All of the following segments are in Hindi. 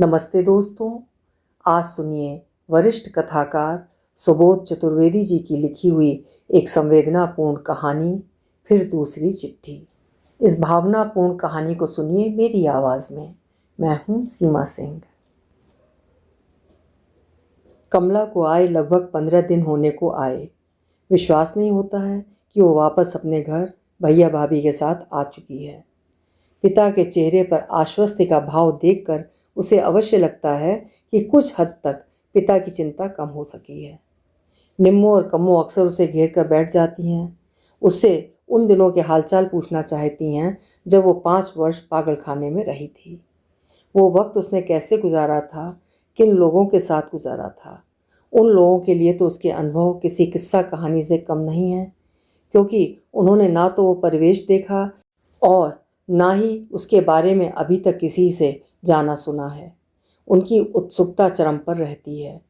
नमस्ते दोस्तों, आज सुनिए वरिष्ठ कथाकार सुबोध चतुर्वेदी जी की लिखी हुई एक संवेदनापूर्ण कहानी, फिर दूसरी चिट्ठी। इस भावनापूर्ण कहानी को सुनिए मेरी आवाज़ में। मैं हूँ सीमा सिंह। कमला को आए लगभग 15 दिन होने को आए। विश्वास नहीं होता है कि वो वापस अपने घर भैया भाभी के साथ आ चुकी है। पिता के चेहरे पर आश्वस्ति का भाव देखकर उसे अवश्य लगता है कि कुछ हद तक पिता की चिंता कम हो सकी है। निम्मो और कम्मो अक्सर उसे घेर कर बैठ जाती हैं। उससे उन दिनों के हालचाल पूछना चाहती हैं जब वो 5 वर्ष पागलखाने में रही थी। वो वक्त उसने कैसे गुजारा था, किन लोगों के साथ गुजारा था। उन लोगों के लिए तो उसके अनुभव किसी किस्सा कहानी से कम नहीं है, क्योंकि उन्होंने ना तो वो परिवेश देखा और ना ही उसके बारे में अभी तक किसी से जाना सुना है। उनकी उत्सुकता चरम पर रहती है।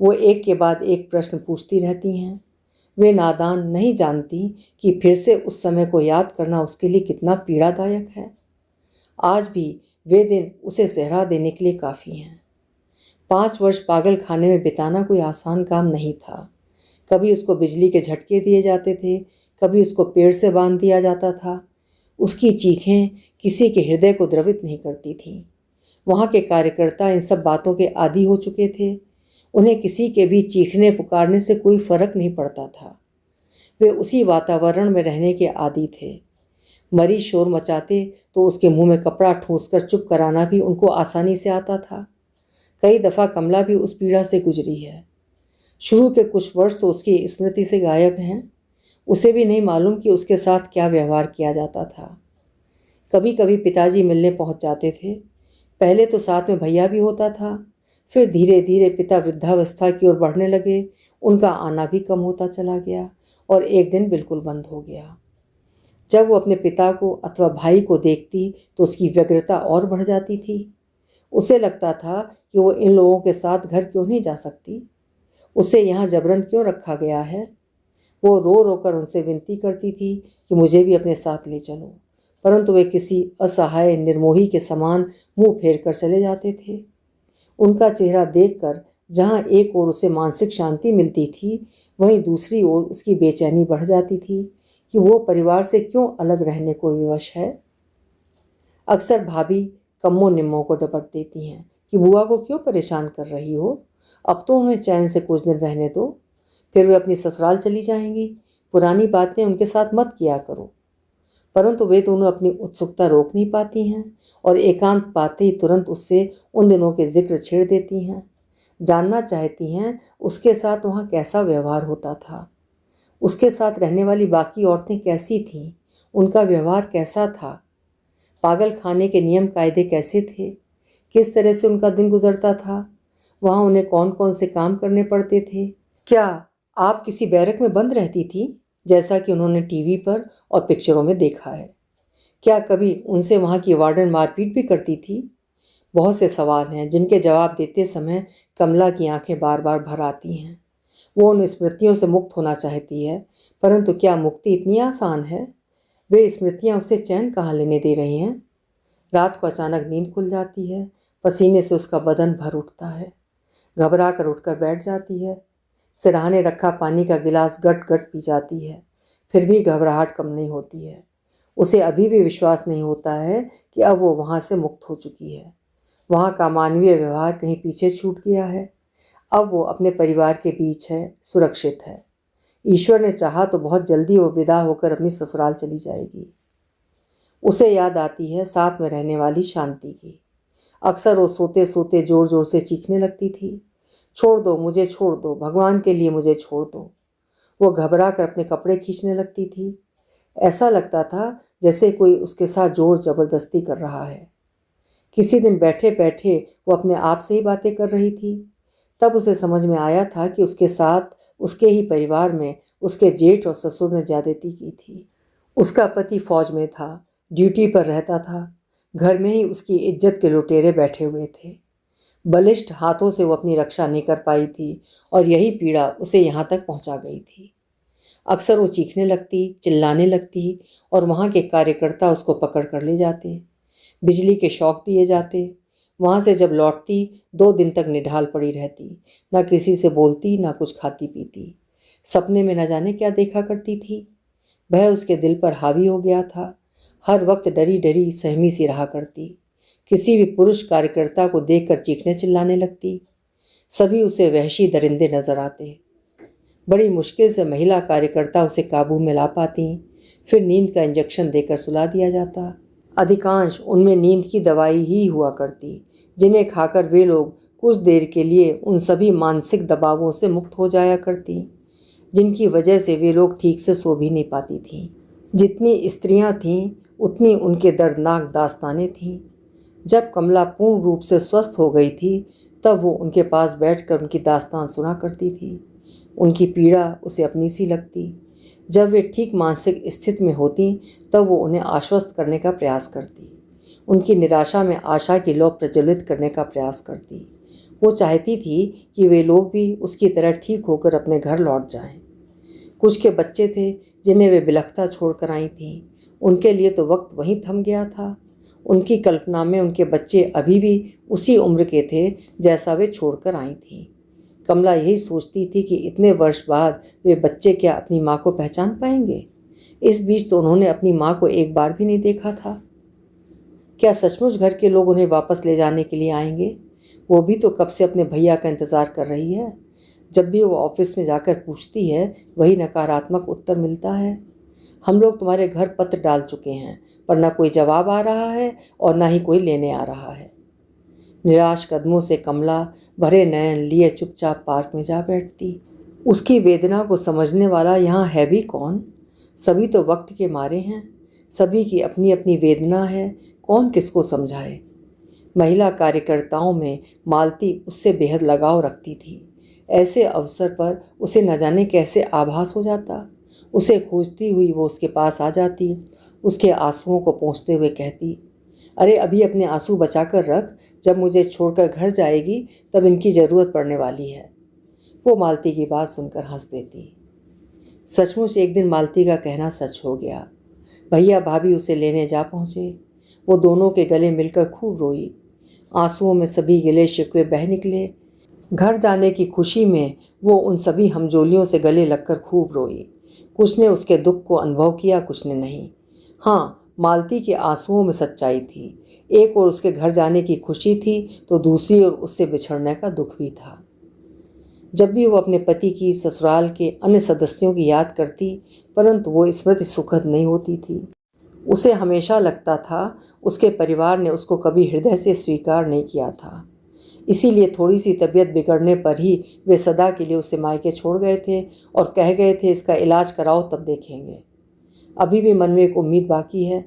वो एक के बाद एक प्रश्न पूछती रहती हैं। वे नादान नहीं जानती कि फिर से उस समय को याद करना उसके लिए कितना पीड़ादायक है। आज भी वे दिन उसे सहरा देने के लिए काफ़ी हैं। 5 वर्ष पागल खाने में बिताना कोई आसान काम नहीं था। कभी उसको बिजली के झटके दिए जाते थे, कभी उसको पेड़ से बांध दिया जाता था। उसकी चीखें किसी के हृदय को द्रवित नहीं करती थीं। वहाँ के कार्यकर्ता इन सब बातों के आदी हो चुके थे। उन्हें किसी के भी चीखने पुकारने से कोई फर्क नहीं पड़ता था। वे उसी वातावरण में रहने के आदी थे। मरीज शोर मचाते तो उसके मुंह में कपड़ा ठूंसकर चुप कराना भी उनको आसानी से आता था। कई दफ़ा कमला भी उस पीड़ा से गुजरी है। शुरू के कुछ वर्ष तो उसकी स्मृति से गायब हैं। उसे भी नहीं मालूम कि उसके साथ क्या व्यवहार किया जाता था। कभी कभी पिताजी मिलने पहुंच जाते थे। पहले तो साथ में भैया भी होता था, फिर धीरे धीरे पिता वृद्धावस्था की ओर बढ़ने लगे। उनका आना भी कम होता चला गया और एक दिन बिल्कुल बंद हो गया। जब वो अपने पिता को अथवा भाई को देखती तो उसकी व्यग्रता और बढ़ जाती थी। उसे लगता था कि वो इन लोगों के साथ घर क्यों नहीं जा सकती, उसे यहाँ जबरन क्यों रखा गया है। वो रो रो कर उनसे विनती करती थी कि मुझे भी अपने साथ ले चलो, परंतु वे किसी असहाय निर्मोही के समान मुंह फेर कर चले जाते थे। उनका चेहरा देखकर जहाँ एक ओर उसे मानसिक शांति मिलती थी, वहीं दूसरी ओर उसकी बेचैनी बढ़ जाती थी कि वो परिवार से क्यों अलग रहने को विवश है। अक्सर भाभी कम्मो निम्मो को डपट देती हैं कि बुआ को क्यों परेशान कर रही हो, अब तो उन्हें चैन से कुछ दिन रहने दो, फिर वे अपनी ससुराल चली जाएंगी। पुरानी बातें उनके साथ मत किया करो। परंतु वे दोनों अपनी उत्सुकता रोक नहीं पाती हैं और एकांत पाते ही तुरंत उससे उन दिनों के जिक्र छेड़ देती हैं। जानना चाहती हैं उसके साथ वहाँ कैसा व्यवहार होता था, उसके साथ रहने वाली बाकी औरतें कैसी थीं, उनका व्यवहार कैसा था, पागल खाने के नियम कायदे कैसे थे, किस तरह से उनका दिन गुजरता था, वहाँ उन्हें कौन कौन से काम करने पड़ते थे। क्या आप किसी बैरक में बंद रहती थी, जैसा कि उन्होंने टीवी पर और पिक्चरों में देखा है? क्या कभी उनसे वहाँ की वार्डन मारपीट भी करती थी? बहुत से सवाल हैं जिनके जवाब देते समय कमला की आंखें बार बार भर आती हैं। वो उन स्मृतियों से मुक्त होना चाहती है, परंतु क्या मुक्ति इतनी आसान है? वे स्मृतियाँ उसे चैन कहाँ लेने दे रही हैं? रात को अचानक नींद खुल जाती है, पसीने से उसका बदन भर उठता है। घबरा कर उठकर बैठ जाती है। सिरहाने रखा पानी का गिलास गट गट पी जाती है, फिर भी घबराहट कम नहीं होती है। उसे अभी भी विश्वास नहीं होता है कि अब वो वहाँ से मुक्त हो चुकी है। वहाँ का मानवीय व्यवहार कहीं पीछे छूट गया है। अब वो अपने परिवार के बीच है, सुरक्षित है। ईश्वर ने चाहा तो बहुत जल्दी वो विदा होकर अपनी ससुराल चली जाएगी। उसे याद आती है साथ में रहने वाली शांति की। अक्सर वो सोते सोते जोर जोर से चीखने लगती थी, छोड़ दो मुझे, छोड़ दो, भगवान के लिए मुझे छोड़ दो। वो घबरा कर अपने कपड़े खींचने लगती थी। ऐसा लगता था जैसे कोई उसके साथ जोर जबरदस्ती कर रहा है। किसी दिन बैठे बैठे वो अपने आप से ही बातें कर रही थी। तब उसे समझ में आया था कि उसके साथ उसके ही परिवार में उसके जेठ और ससुर ने ज्यादती की थी। उसका पति फौज में था, ड्यूटी पर रहता था। घर में ही उसकी इज्जत के लुटेरे बैठे हुए थे। बलिष्ठ हाथों से वो अपनी रक्षा नहीं कर पाई थी और यही पीड़ा उसे यहाँ तक पहुँचा गई थी। अक्सर वो चीखने लगती, चिल्लाने लगती और वहाँ के कार्यकर्ता उसको पकड़ कर ले जाते, बिजली के शॉक दिए जाते। वहाँ से जब लौटती 2 दिन तक निढाल पड़ी रहती, ना किसी से बोलती ना कुछ खाती पीती। सपने में न जाने क्या देखा करती थी। भय उसके दिल पर हावी हो गया था। हर वक्त डरी डरी सहमी सी रहा करती। किसी भी पुरुष कार्यकर्ता को देखकर चीखने चिल्लाने लगती। सभी उसे वहशी दरिंदे नजर आते। बड़ी मुश्किल से महिला कार्यकर्ता उसे काबू में ला पाती। फिर नींद का इंजेक्शन देकर सुला दिया जाता। अधिकांश उनमें नींद की दवाई ही हुआ करती, जिन्हें खाकर वे लोग कुछ देर के लिए उन सभी मानसिक दबावों से मुक्त हो जाया करती, जिनकी वजह से वे लोग ठीक से सो भी नहीं पाती थीं। जितनी स्त्रियां थीं उतनी उनके दर्दनाक दास्तानें थीं। जब कमला पूर्ण रूप से स्वस्थ हो गई थी तब वो उनके पास बैठकर उनकी दास्तान सुना करती थी। उनकी पीड़ा उसे अपनी सी लगती। जब वे ठीक मानसिक स्थिति में होती तब वो उन्हें आश्वस्त करने का प्रयास करती, उनकी निराशा में आशा की लौ प्रज्वलित करने का प्रयास करती। वो चाहती थी कि वे लोग भी उसकी तरह ठीक होकर अपने घर लौट जाएं। कुछ के बच्चे थे जिन्हें वे बिलखता छोड़कर आई थीं। उनके लिए तो वक्त वहीं थम गया था। उनकी कल्पना में उनके बच्चे अभी भी उसी उम्र के थे जैसा वे छोड़कर आई थीं। कमला यही सोचती थी कि इतने वर्ष बाद वे बच्चे क्या अपनी माँ को पहचान पाएंगे। इस बीच तो उन्होंने अपनी माँ को एक बार भी नहीं देखा था। क्या सचमुच घर के लोग उन्हें वापस ले जाने के लिए आएंगे? वो भी तो कब से अपने भैया का इंतज़ार कर रही है। जब भी वो ऑफिस में जाकर पूछती है वही नकारात्मक उत्तर मिलता है। हम लोग तुम्हारे घर पत्र डाल चुके हैं, पर न कोई जवाब आ रहा है और न ही कोई लेने आ रहा है। निराश कदमों से कमला भरे नयन लिए चुपचाप पार्क में जा बैठती। उसकी वेदना को समझने वाला यहाँ है भी कौन? सभी तो वक्त के मारे हैं। सभी की अपनी अपनी वेदना है, कौन किसको समझाए। महिला कार्यकर्ताओं में मालती उससे बेहद लगाव रखती थी। ऐसे अवसर पर उसे न जाने कैसे आभास हो जाता। उसे खोजती हुई वो उसके पास आ जाती, उसके आंसुओं को पोंछते हुए कहती, अरे अभी अपने आंसू बचा कर रख, जब मुझे छोड़कर घर जाएगी तब इनकी ज़रूरत पड़ने वाली है। वो मालती की बात सुनकर हंस देती। सचमुच एक दिन मालती का कहना सच हो गया। भैया भाभी उसे लेने जा पहुँचे। वो दोनों के गले मिलकर खूब रोई। आंसुओं में सभी गिले शिकवे बह निकले। घर जाने की खुशी में वो उन सभी हमजोलियों से गले लगकर खूब रोई। कुछ ने उसके दुख को अनुभव किया, कुछ ने नहीं। हाँ, मालती के आंसुओं में सच्चाई थी। एक ओर उसके घर जाने की खुशी थी तो दूसरी ओर उससे बिछड़ने का दुख भी था। जब भी वो अपने पति की ससुराल के अन्य सदस्यों की याद करती, परंतु वो स्मृति सुखद नहीं होती थी। उसे हमेशा लगता था उसके परिवार ने उसको कभी हृदय से स्वीकार नहीं किया था। इसीलिए थोड़ी सी तबीयत बिगड़ने पर ही वे सदा के लिए उसे मायके छोड़ गए थे और कह गए थे इसका इलाज कराओ तब देखेंगे। अभी भी मन में एक उम्मीद बाकी है।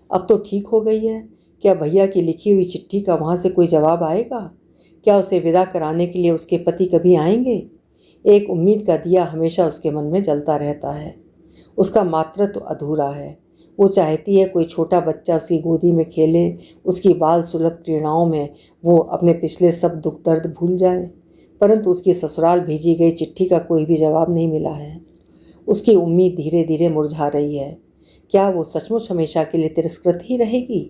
अब तो ठीक हो गई है। क्या भैया की लिखी हुई चिट्ठी का वहाँ से कोई जवाब आएगा? क्या उसे विदा कराने के लिए उसके पति कभी आएंगे? एक उम्मीद का दिया हमेशा उसके मन में जलता रहता है। उसका मातृत्व अधूरा है। वो चाहती है कोई छोटा बच्चा उसकी गोदी में खेले, उसकी बाल सुलभ क्रीड़ाओं में वो अपने पिछले सब दुख दर्द भूल जाए। परंतु उसकी ससुराल भेजी गई चिट्ठी का कोई भी जवाब नहीं मिला है। उसकी उम्मीद धीरे धीरे मुरझा रही है। क्या वो सचमुच हमेशा के लिए तिरस्कृत ही रहेगी?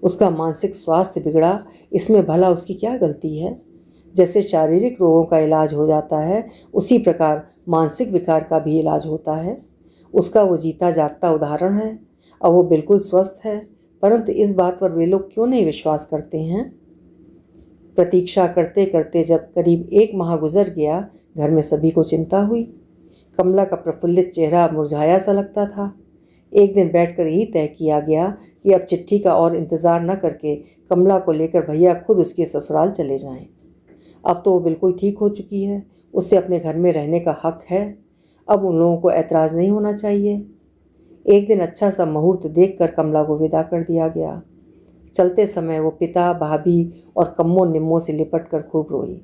उसका मानसिक स्वास्थ्य बिगड़ा, इसमें भला उसकी क्या गलती है? जैसे शारीरिक रोगों का इलाज हो जाता है, उसी प्रकार मानसिक विकार का भी इलाज होता है। उसका वो जीता जागता उदाहरण है। अब वो बिल्कुल स्वस्थ है, परंतु इस बात पर वे लोग क्यों नहीं विश्वास करते हैं? प्रतीक्षा करते करते जब करीब 1 माह गुजर गया, घर में सभी को चिंता हुई। कमला का प्रफुल्लित चेहरा मुरझाया सा लगता था। एक दिन बैठकर यही तय किया गया कि अब चिट्ठी का और इंतज़ार न करके कमला को लेकर भैया खुद उसके ससुराल चले जाएं। अब तो वो बिल्कुल ठीक हो चुकी है, उससे अपने घर में रहने का हक है। अब उन लोगों को ऐतराज़ नहीं होना चाहिए। एक दिन अच्छा सा मुहूर्त देखकर कमला को विदा कर दिया गया। चलते समय वो पिता, भाभी और कम्मों निम्मों से लिपट कर खूब रोई।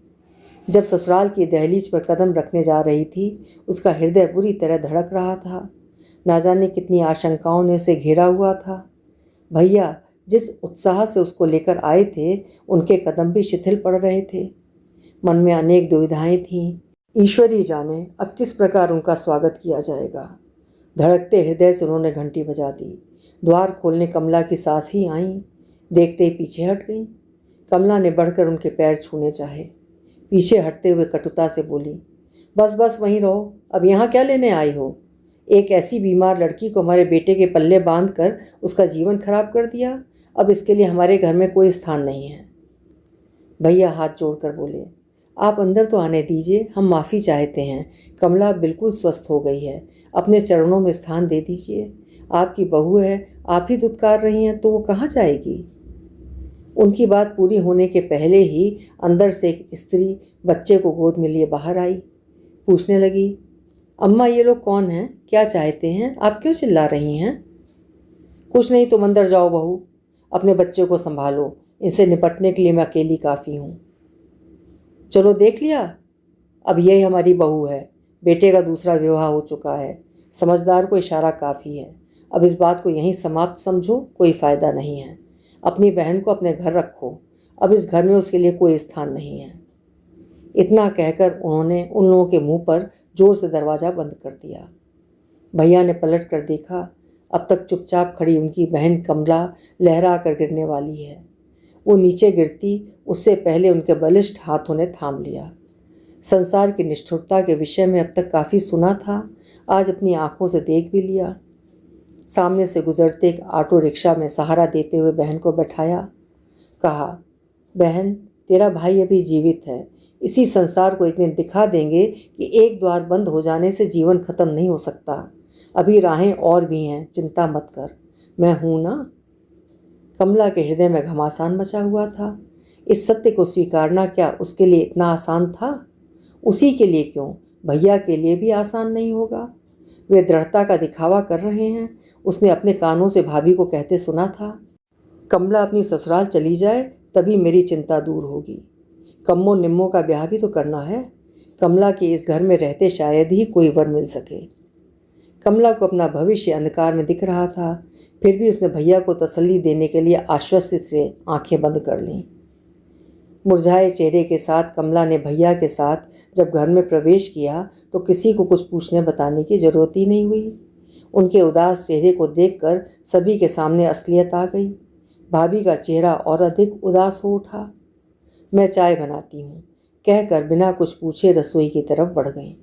जब ससुराल की दहलीज पर कदम रखने जा रही थी, उसका हृदय बुरी तरह धड़क रहा था। ना जाने कितनी आशंकाओं ने उसे घेरा हुआ था। भैया जिस उत्साह से उसको लेकर आए थे, उनके कदम भी शिथिल पड़ रहे थे। मन में अनेक दुविधाएं थीं। ईश्वर ही जाने अब किस प्रकार उनका स्वागत किया जाएगा। धड़कते हृदय से उन्होंने घंटी बजा दी। द्वार खोलने कमला की सास ही आईं, देखते ही पीछे हट गईं। कमला ने बढ़कर उनके पैर छूने चाहे। पीछे हटते हुए कटुता से बोली, बस बस वहीं रहो, अब यहाँ क्या लेने आई हो? एक ऐसी बीमार लड़की को हमारे बेटे के पल्ले बांध कर उसका जीवन खराब कर दिया। अब इसके लिए हमारे घर में कोई स्थान नहीं है। भैया हाथ जोड़कर बोले, आप अंदर तो आने दीजिए, हम माफ़ी चाहते हैं। कमला बिल्कुल स्वस्थ हो गई है, अपने चरणों में स्थान दे दीजिए। आपकी बहू है, आप ही दुत्कार रही हैं तो वो कहाँ जाएगी? उनकी बात पूरी होने के पहले ही अंदर से एक स्त्री बच्चे को गोद में लिए बाहर आई। पूछने लगी, अम्मा ये लोग कौन हैं? क्या चाहते हैं? आप क्यों चिल्ला रही हैं? कुछ नहीं, तुम अंदर जाओ बहू, अपने बच्चे को संभालो, इनसे निपटने के लिए मैं अकेली काफ़ी हूँ। चलो देख लिया, अब यही हमारी बहू है, बेटे का दूसरा विवाह हो चुका है, समझदार को इशारा काफ़ी है। अब इस बात को यहीं समाप्त समझो, कोई फ़ायदा नहीं है। अपनी बहन को अपने घर रखो, अब इस घर में उसके लिए कोई स्थान नहीं है। इतना कहकर उन्होंने उन लोगों के मुंह पर जोर से दरवाज़ा बंद कर दिया। भैया ने पलट कर देखा, अब तक चुपचाप खड़ी उनकी बहन कमला लहरा कर गिरने वाली है। वो नीचे गिरती उससे पहले उनके बलिष्ठ हाथों ने थाम लिया। संसार की निष्ठुरता के विषय में अब तक काफ़ी सुना था, आज अपनी आंखों से देख भी लिया। सामने से गुजरते एक ऑटो रिक्शा में सहारा देते हुए बहन को बैठाया। कहा, बहन तेरा भाई अभी जीवित है, इसी संसार को एक दिन दिखा देंगे कि एक द्वार बंद हो जाने से जीवन खत्म नहीं हो सकता। अभी राहें और भी हैं, चिंता मत कर, मैं हूं ना। कमला के हृदय में घमासान मचा हुआ था। इस सत्य को स्वीकारना क्या उसके लिए इतना आसान था? उसी के लिए क्यों, भैया के लिए भी आसान नहीं होगा। वे दृढ़ता का दिखावा कर रहे हैं। उसने अपने कानों से भाभी को कहते सुना था, कमला अपनी ससुराल चली जाए तभी मेरी चिंता दूर होगी। कम्मो निम्मो का ब्याह भी तो करना है। कमला के इस घर में रहते शायद ही कोई वर मिल सके। कमला को अपना भविष्य अंधकार में दिख रहा था, फिर भी उसने भैया को तसल्ली देने के लिए आश्वस्त से आंखें बंद कर लीं। मुरझाए चेहरे के साथ कमला ने भैया के साथ जब घर में प्रवेश किया तो किसी को कुछ पूछने बताने की जरूरत ही नहीं हुई। उनके उदास चेहरे को देखकर सभी के सामने असलियत आ गई। भाभी का चेहरा और अधिक उदास हो उठा। मैं चाय बनाती हूँ, कहकर बिना कुछ पूछे रसोई की तरफ बढ़ गईं।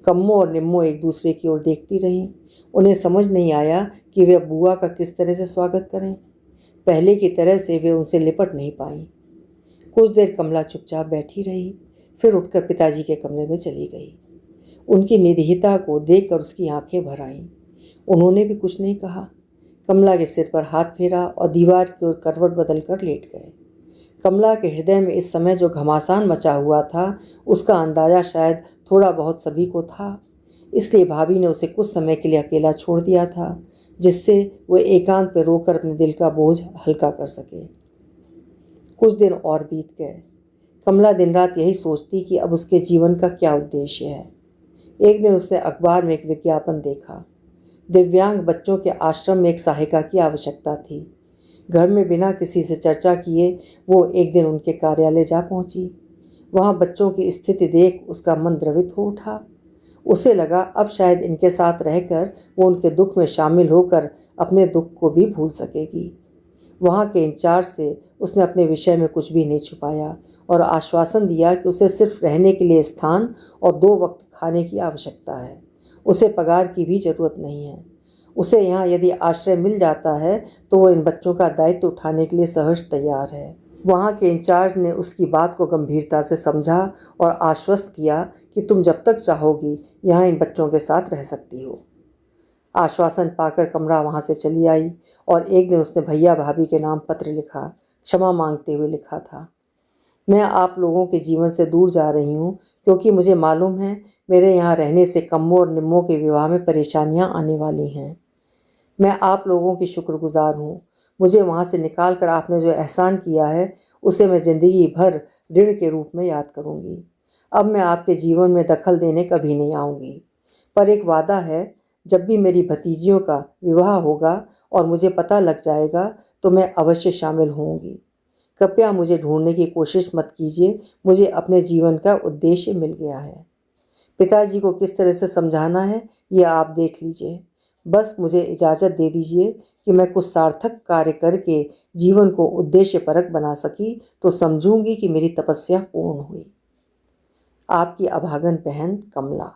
कम्मो और निम्मो एक दूसरे की ओर देखती रहीं। उन्हें समझ नहीं आया कि वे बुआ का किस तरह से स्वागत करें। पहले की तरह से वे उनसे लिपट नहीं पाईं। कुछ देर कमला चुपचाप बैठी रही, फिर उठकर पिताजी के कमरे में चली गई। उनकी निर्दयता को देखकर उसकी आंखें भर आईं। उन्होंने भी कुछ नहीं कहा। कमला के सिर पर हाथ फेरा और दीवार की ओर करवट बदल कर लेट गए। कमला के हृदय में इस समय जो घमासान मचा हुआ था, उसका अंदाजा शायद थोड़ा बहुत सभी को था। इसलिए भाभी ने उसे कुछ समय के लिए अकेला छोड़ दिया था, जिससे वो एकांत पर रोकर अपने दिल का बोझ हल्का कर सके। कुछ दिन और बीत गए। कमला दिन रात यही सोचती कि अब उसके जीवन का क्या उद्देश्य है। एक दिन उसने अखबार में एक विज्ञापन देखा। दिव्यांग बच्चों के आश्रम में एक सहायिका की आवश्यकता थी। घर में बिना किसी से चर्चा किए वो एक दिन उनके कार्यालय जा पहुंची। वहां बच्चों की स्थिति देख उसका मन द्रवित हो उठा। उसे लगा अब शायद इनके साथ रहकर वो उनके दुख में शामिल होकर अपने दुख को भी भूल सकेगी। वहाँ के इंचार्ज से उसने अपने विषय में कुछ भी नहीं छुपाया और आश्वासन दिया कि उसे सिर्फ रहने के लिए स्थान और 2 वक्त खाने की आवश्यकता है। उसे पगार की भी ज़रूरत नहीं है। उसे यहाँ यदि आश्रय मिल जाता है तो वो इन बच्चों का दायित्व उठाने के लिए सहर्ष तैयार है। वहाँ के इंचार्ज ने उसकी बात को गंभीरता से समझा और आश्वस्त किया कि तुम जब तक चाहोगी यहाँ इन बच्चों के साथ रह सकती हो। आश्वासन पाकर कमला वहाँ से चली आई और एक दिन उसने भैया भाभी के नाम पत्र लिखा, क्षमा मांगते हुए लिखा था, मैं आप लोगों के जीवन से दूर जा रही हूँ क्योंकि मुझे मालूम है मेरे यहाँ रहने से कम्मो और निम्मो के विवाह में परेशानियाँ आने वाली हैं। मैं आप लोगों की शुक्रगुजार हूँ। मुझे वहाँ से निकाल कर आपने जो एहसान किया है उसे मैं ज़िंदगी भर ऋण के रूप में याद करूँगी। अब मैं आपके जीवन में दखल देने कभी नहीं आऊँगी, पर एक वादा है, जब भी मेरी भतीजियों का विवाह होगा और मुझे पता लग जाएगा तो मैं अवश्य शामिल होंगी। कृपया मुझे ढूंढने की कोशिश मत कीजिए, मुझे अपने जीवन का उद्देश्य मिल गया है। पिताजी को किस तरह से समझाना है ये आप देख लीजिए। बस मुझे इजाज़त दे दीजिए कि मैं कुछ सार्थक कार्य करके जीवन को उद्देश्यपरक बना सकी तो समझूंगी कि मेरी तपस्या पूर्ण हुई। आपकी अभागन बहन कमला।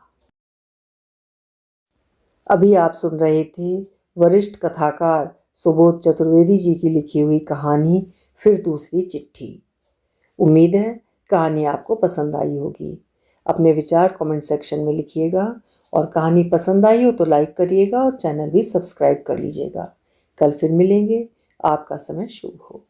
अभी आप सुन रहे थे वरिष्ठ कथाकार सुबोध चतुर्वेदी जी की लिखी हुई कहानी फिर दूसरी चिट्ठी। उम्मीद है कहानी आपको पसंद आई होगी। अपने विचार कमेंट सेक्शन में लिखिएगा और कहानी पसंद आई हो तो लाइक करिएगा और चैनल भी सब्सक्राइब कर लीजिएगा। कल फिर मिलेंगे। आपका समय शुभ हो।